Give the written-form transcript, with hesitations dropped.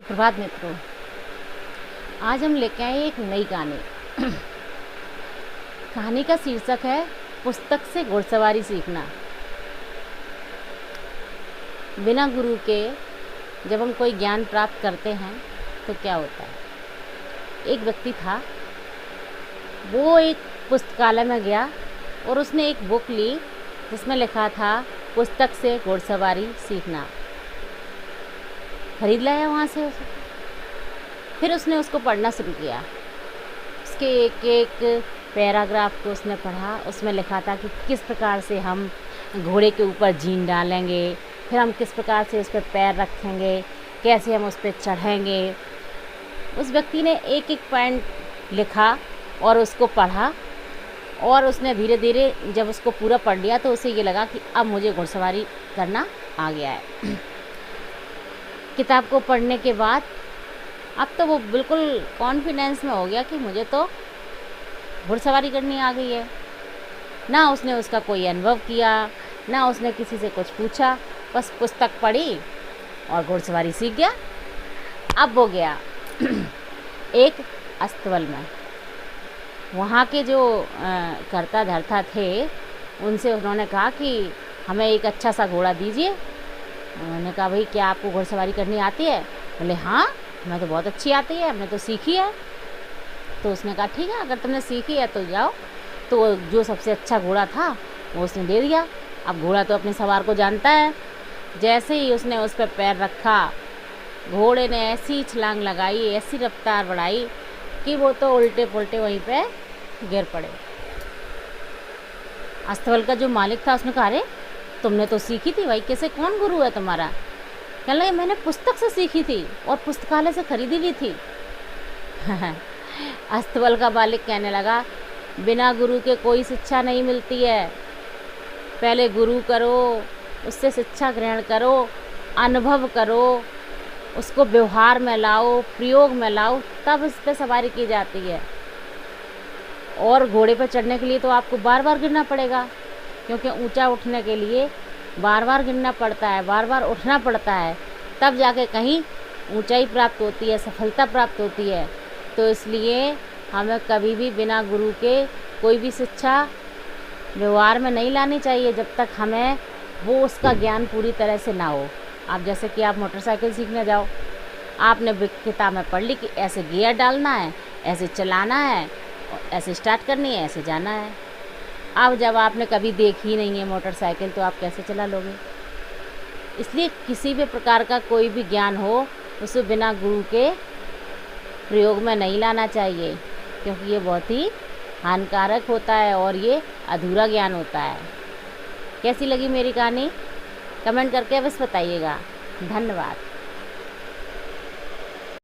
प्रभात मित्रों, आज हम लेके आए एक नई कहानी। कहानी का शीर्षक है पुस्तक से घुड़सवारी सीखना। बिना गुरु के जब हम कोई ज्ञान प्राप्त करते हैं तो क्या होता है। एक व्यक्ति था, वो एक पुस्तकालय में गया और उसने एक बुक ली जिसमें लिखा था पुस्तक से घुड़सवारी सीखना। खरीद लाया वहाँ से उसे। फिर उसने उसको पढ़ना शुरू किया। उसके एक एक पैराग्राफ को उसने पढ़ा। उसमें लिखा था कि किस प्रकार से हम घोड़े के ऊपर जीन डालेंगे, फिर हम किस प्रकार से उस पर पैर रखेंगे, कैसे हम उस पर चढ़ेंगे। उस व्यक्ति ने एक एक पॉइंट लिखा और उसको पढ़ा, और उसने धीरे धीरे जब उसको पूरा पढ़ लिया तो उसे ये लगा कि अब मुझे घुड़सवारी करना आ गया है। किताब को पढ़ने के बाद अब तो वो बिल्कुल कॉन्फिडेंस में हो गया कि मुझे तो घुड़सवारी करनी आ गई है। ना उसने उसका कोई अनुभव किया, ना उसने किसी से कुछ पूछा, बस पुस्तक पढ़ी और घुड़सवारी सीख गया। अब वो गया एक अस्तबल में। वहाँ के जो कर्ता धर्ता थे उनसे उन्होंने कहा कि हमें एक अच्छा सा घोड़ा दीजिए। उन्होंने कहा, भाई क्या आपको घुड़सवारी करनी आती है? बोले, हाँ हमें तो बहुत अच्छी आती है, हमने तो सीखी है। तो उसने कहा, ठीक है, अगर तुमने सीखी है तो जाओ। तो जो सबसे अच्छा घोड़ा था वो उसने दे दिया। अब घोड़ा तो अपने सवार को जानता है। जैसे ही उसने उस पर पैर रखा, घोड़े ने ऐसी छलांग लगाई, ऐसी रफ्तार बढ़ाई कि वो तो उल्टे पुल्टे वहीं पे गिर पड़े। अस्तबल का जो मालिक था उसने कहा, अरे तुमने तो सीखी थी भाई, कैसे, कौन गुरु है तुम्हारा? कहने लगे, मैंने पुस्तक से सीखी थी और पुस्तकालय से खरीदी भी थी। अस्तबल का मालिक कहने लगा, बिना गुरु के कोई शिक्षा नहीं मिलती है। पहले गुरु करो, उससे शिक्षा ग्रहण करो, अनुभव करो, उसको व्यवहार में लाओ, प्रयोग में लाओ, तब इस पर सवारी की जाती है। और घोड़े पर चढ़ने के लिए तो आपको बार बार गिरना पड़ेगा, क्योंकि ऊंचा उठने के लिए बार बार गिरना पड़ता है, बार बार उठना पड़ता है, तब जाके कहीं ऊंचाई प्राप्त होती है, सफलता प्राप्त होती है। तो इसलिए हमें कभी भी बिना गुरु के कोई भी शिक्षा व्यवहार में नहीं लानी चाहिए, जब तक हमें वो उसका ज्ञान पूरी तरह से ना हो। आप जैसे कि आप मोटरसाइकिल सीखने जाओ, आपने किताब में पढ़ ली कि ऐसे गियर डालना है, ऐसे चलाना है, ऐसे स्टार्ट करनी है, ऐसे जाना है। अब जब आपने कभी देखी नहीं है मोटरसाइकिल तो आप कैसे चला लोगे? इसलिए किसी भी प्रकार का कोई भी ज्ञान हो उसे बिना गुरु के प्रयोग में नहीं लाना चाहिए, क्योंकि ये बहुत ही हानिकारक होता है और ये अधूरा ज्ञान होता है। कैसी लगी मेरी कहानी? कमेंट करके अवश्य बताइएगा। धन्यवाद।